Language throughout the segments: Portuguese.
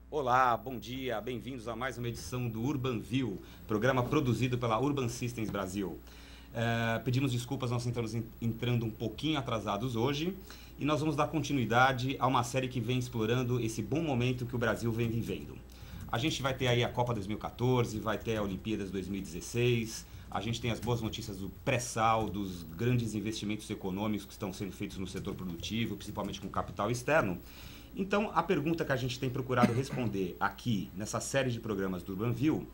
Olá, bom dia, bem-vindos a mais uma edição do Urban View, programa produzido pela Urban Systems Brasil. Pedimos desculpas, nós estamos entrando um pouquinho atrasados hoje e nós vamos dar continuidade a uma série que vem explorando esse bom momento que o Brasil vem vivendo. A gente vai ter aí a Copa 2014, vai ter a Olimpíadas 2016, a gente tem as boas notícias do pré-sal, dos grandes investimentos econômicos que estão sendo feitos no setor produtivo, principalmente com capital externo. Então, a pergunta que a gente tem procurado responder aqui, nessa série de programas do Urban View,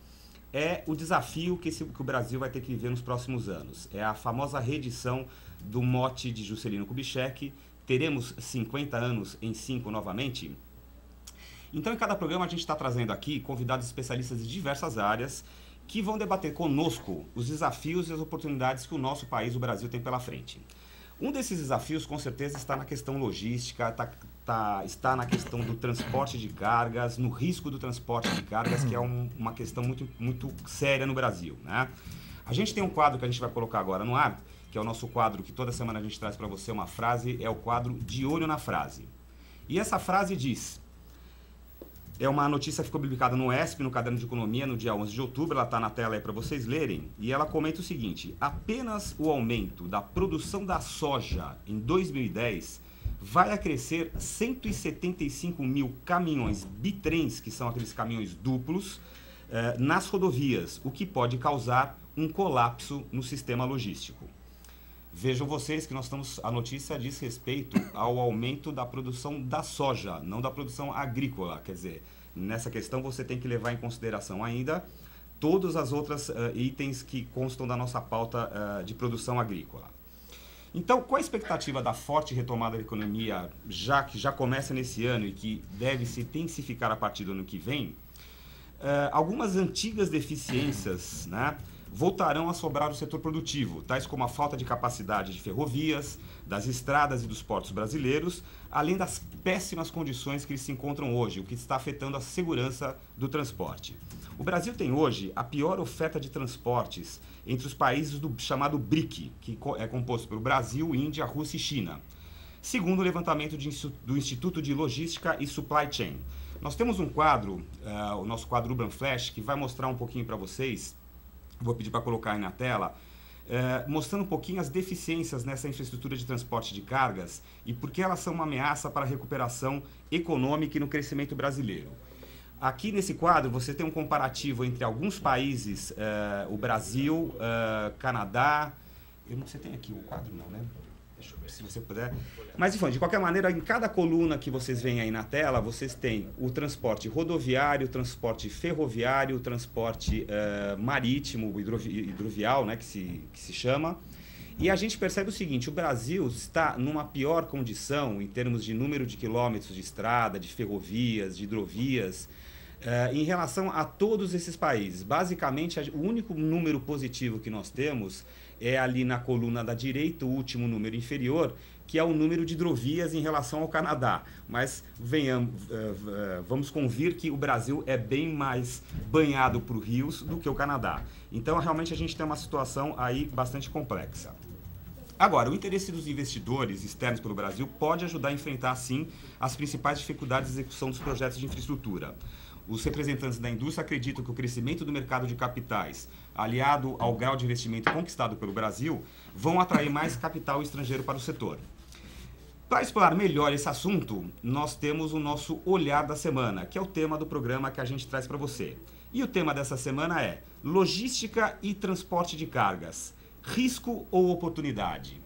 é o desafio que o Brasil vai ter que viver nos próximos anos. É a famosa reedição do mote de Juscelino Kubitschek, teremos 50 anos em 5 novamente? Então, em cada programa a gente está trazendo aqui convidados especialistas de diversas áreas que vão debater conosco os desafios e as oportunidades que o nosso país, o Brasil, tem pela frente. Um desses desafios, com certeza, está na questão logística, está na questão do transporte de cargas, no risco do transporte de cargas, que é uma questão muito séria no Brasil, né? A gente tem um quadro que a gente vai colocar agora no ar, que é o nosso quadro que toda semana a gente traz para você uma frase, é o quadro De Olho na Frase. E essa frase diz... É uma notícia que ficou publicada no ESP, no Caderno de Economia, no dia 11 de outubro. Ela está na tela aí para vocês lerem. E ela comenta o seguinte: apenas o aumento da produção da soja em 2010 vai acrescer 175 mil caminhões bitrens, que são aqueles caminhões duplos, nas rodovias, o que pode causar um colapso no sistema logístico. Vejam vocês que a notícia diz respeito ao aumento da produção da soja, não da produção agrícola. Quer dizer, nessa questão você tem que levar em consideração ainda todos os outros itens que constam da nossa pauta de produção agrícola. Então, qual a expectativa da forte retomada da economia, que já começa nesse ano e que deve se intensificar a partir do ano que vem? Algumas antigas deficiências, né, voltarão a sobrar o setor produtivo, tais como a falta de capacidade de ferrovias, das estradas e dos portos brasileiros, além das péssimas condições que eles se encontram hoje, o que está afetando a segurança do transporte. O Brasil tem hoje a pior oferta de transportes entre os países do chamado BRIC, que é composto pelo Brasil, Índia, Rússia e China, segundo o levantamento do Instituto de Logística e Supply Chain. Nós temos um quadro, o nosso quadro Urban Flash, que vai mostrar um pouquinho para vocês. Vou pedir para colocar aí na tela, mostrando um pouquinho as deficiências nessa infraestrutura de transporte de cargas e por que elas são uma ameaça para a recuperação econômica e no crescimento brasileiro. Aqui nesse quadro você tem um comparativo entre alguns países, o Brasil, Canadá... Você tem aqui o quadro não, né? Deixa eu ver se você puder. Mas, enfim, de qualquer maneira, em cada coluna que vocês veem aí na tela, vocês têm o transporte rodoviário, o transporte ferroviário, o transporte marítimo, hidrovial, né, que se chama. E a gente percebe o seguinte: o Brasil está numa pior condição em termos de número de quilômetros de estrada, de ferrovias, de hidrovias, em relação a todos esses países. Basicamente, o único número positivo que nós temos é ali na coluna da direita, o último número inferior, que é o número de hidrovias em relação ao Canadá. Mas vamos convir que o Brasil é bem mais banhado por rios do que o Canadá. Então, realmente, a gente tem uma situação aí bastante complexa. Agora, o interesse dos investidores externos pelo Brasil pode ajudar a enfrentar, sim, as principais dificuldades de execução dos projetos de infraestrutura. Os representantes da indústria acreditam que o crescimento do mercado de capitais, aliado ao grau de investimento conquistado pelo Brasil, vão atrair mais capital estrangeiro para o setor. Para explorar melhor esse assunto, nós temos o nosso Olhar da Semana, que é o tema do programa que a gente traz para você. E o tema dessa semana é Logística e Transporte de Cargas, risco ou oportunidade?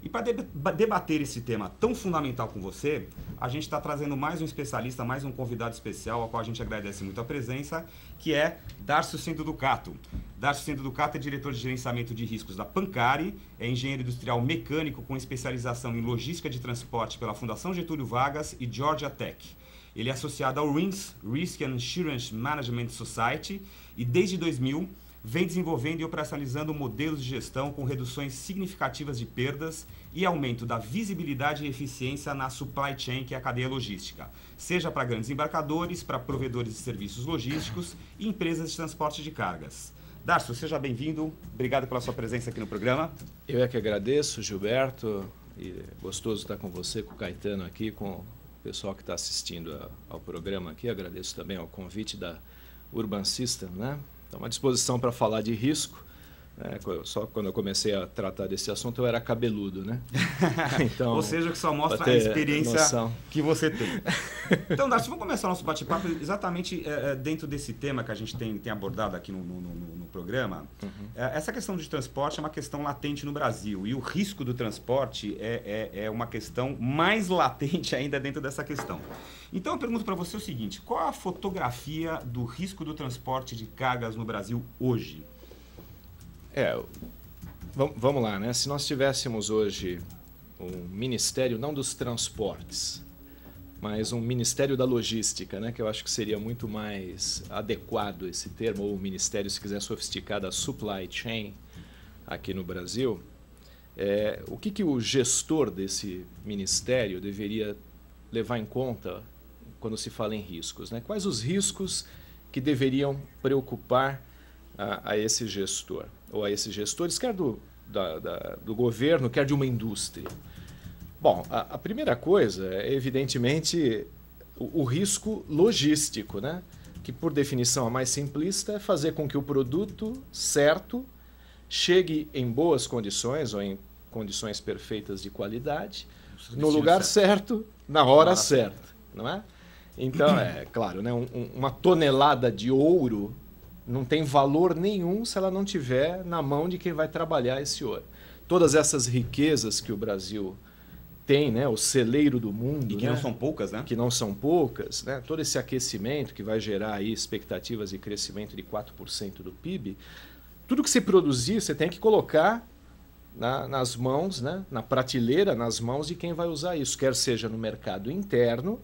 E para debater esse tema tão fundamental com você, a gente está trazendo mais um especialista, mais um convidado especial, ao qual a gente agradece muito a presença, que é Darcio Centoducato. Darcio Centoducato é diretor de gerenciamento de riscos da Pancari, é engenheiro industrial mecânico com especialização em logística de transporte pela Fundação Getúlio Vargas e Georgia Tech. Ele é associado ao RIMS, Risk and Insurance Management Society, e desde 2000 vem desenvolvendo e operacionalizando modelos de gestão com reduções significativas de perdas e aumento da visibilidade e eficiência na supply chain, que é a cadeia logística, seja para grandes embarcadores, para provedores de serviços logísticos e empresas de transporte de cargas. Darcio, seja bem-vindo. Obrigado pela sua presença aqui no programa. Eu é que agradeço, Gilberto. E gostoso estar com você, com o Caetano aqui, com o pessoal que está assistindo ao programa aqui. Agradeço também ao convite da Urban System, né? Estamos à disposição para falar de risco. Só quando eu comecei a tratar desse assunto eu era cabeludo, né? Então, ou seja, que só mostra a experiência noção que você tem. Então, Darcio, vamos começar o nosso bate-papo exatamente dentro desse tema que a gente tem abordado aqui no programa. Essa questão de transporte é uma questão latente no Brasil e o risco do transporte é uma questão mais latente ainda dentro dessa questão. Então, eu pergunto para você o seguinte, qual a fotografia do risco do transporte de cargas no Brasil hoje? Vamos lá, né? Se nós tivéssemos hoje um ministério, não dos transportes, mas um ministério da logística, né? Que eu acho que seria muito mais adequado esse termo, ou um ministério, se quiser sofisticar, da supply chain aqui no Brasil, o que o gestor desse ministério deveria levar em conta quando se fala em riscos, né? Quais os riscos que deveriam preocupar a esse gestor, ou a esses gestores, quer do governo, quer de uma indústria? Bom, a primeira coisa é, evidentemente, o risco logístico, né? Que, por definição, a mais simplista é fazer com que o produto certo chegue em boas condições, ou em condições perfeitas de qualidade, no lugar certo, na hora certa, não é? Então, é claro, né? Uma tonelada de ouro não tem valor nenhum se ela não tiver na mão de quem vai trabalhar esse ouro. Todas essas riquezas que o Brasil tem, né, o celeiro do mundo, e que, né, não são poucas, né? Que não são poucas, né? Todo esse aquecimento que vai gerar aí expectativas de crescimento de 4% do PIB, tudo que se produzir, você tem que colocar nas mãos, né, na prateleira, nas mãos de quem vai usar isso, quer seja no mercado interno,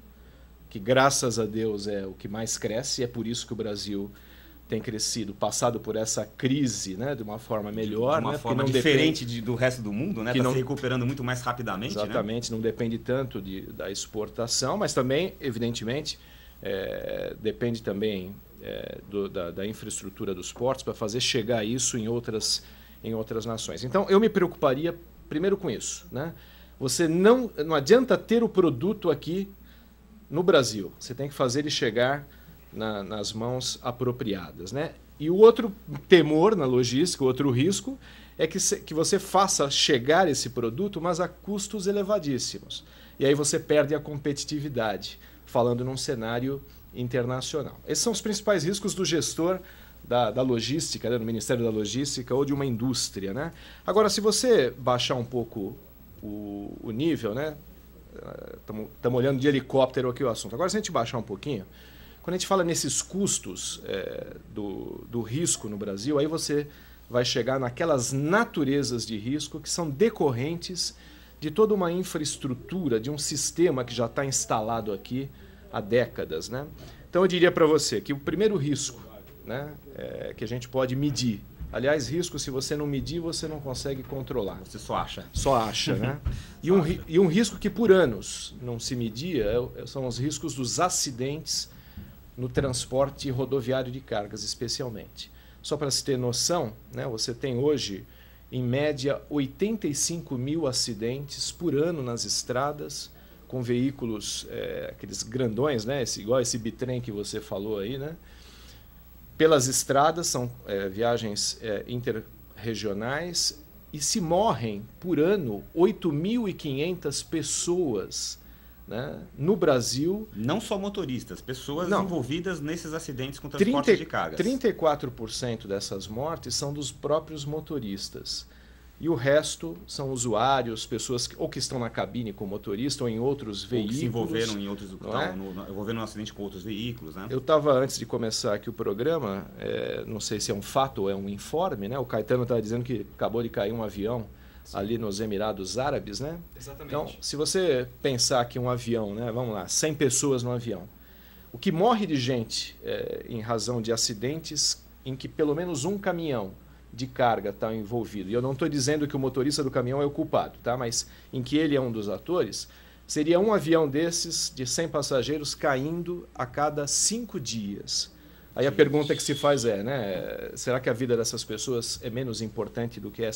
que graças a Deus é o que mais cresce, e é por isso que o Brasil tem crescido, passado por essa crise, né, de uma forma melhor. De uma né, forma diferente do resto do mundo, né? Está se recuperando muito mais rapidamente. Exatamente, né? Não depende tanto da exportação, mas também, evidentemente, depende também da infraestrutura dos portos para fazer chegar isso em outras nações. Então, eu me preocuparia primeiro com isso, né? Você não adianta ter o produto aqui no Brasil, você tem que fazer ele chegar nas mãos apropriadas, né? E o outro temor na logística, o outro risco, é que você faça chegar esse produto, mas a custos elevadíssimos. E aí você perde a competitividade, falando num cenário internacional. Esses são os principais riscos do gestor da logística, né? Do Ministério da Logística ou de uma indústria, né? Agora, se você baixar um pouco o nível, né? Estamos olhando de helicóptero aqui o assunto. Agora, se a gente baixar um pouquinho, quando a gente fala nesses custos do risco no Brasil, aí você vai chegar naquelas naturezas de risco que são decorrentes de toda uma infraestrutura, de um sistema que já está instalado aqui há décadas, né? Então eu diria para você que o primeiro risco, né, que a gente pode medir, aliás, risco, se você não medir, você não consegue controlar. Você só acha. Só acha, né? E um risco que por anos não se media são os riscos dos acidentes no transporte rodoviário de cargas, especialmente. Só para se ter noção, né, você tem hoje, em média, 85 mil acidentes por ano nas estradas, com veículos, aqueles grandões, né, igual esse bitrem que você falou aí, né? Pelas estradas, são viagens interregionais, e se morrem por ano 8.500 pessoas, né, no Brasil. Não só motoristas, pessoas envolvidas nesses acidentes com transporte de cargas. 34% dessas mortes são dos próprios motoristas. E o resto são usuários, pessoas que estão na cabine com o motorista ou em outros veículos. Ou que se envolveram em outros, envolveram um acidente com outros veículos, né? Eu estava, antes de começar aqui o programa, não sei se é um fato ou é um informe, né? O Caetano estava dizendo que acabou de cair um avião ali nos Emirados Árabes, né? Exatamente. Então, se você pensar que um avião, né? Vamos lá, 100 pessoas no avião. O que morre de gente em razão de acidentes em que pelo menos um caminhão de carga está envolvido, e eu não estou dizendo que o motorista do caminhão é o culpado, tá? Mas em que ele é um dos atores, seria um avião desses de 100 passageiros caindo a cada 5 dias Aí a pergunta que se faz é, né, será que a vida dessas pessoas é menos importante do que essa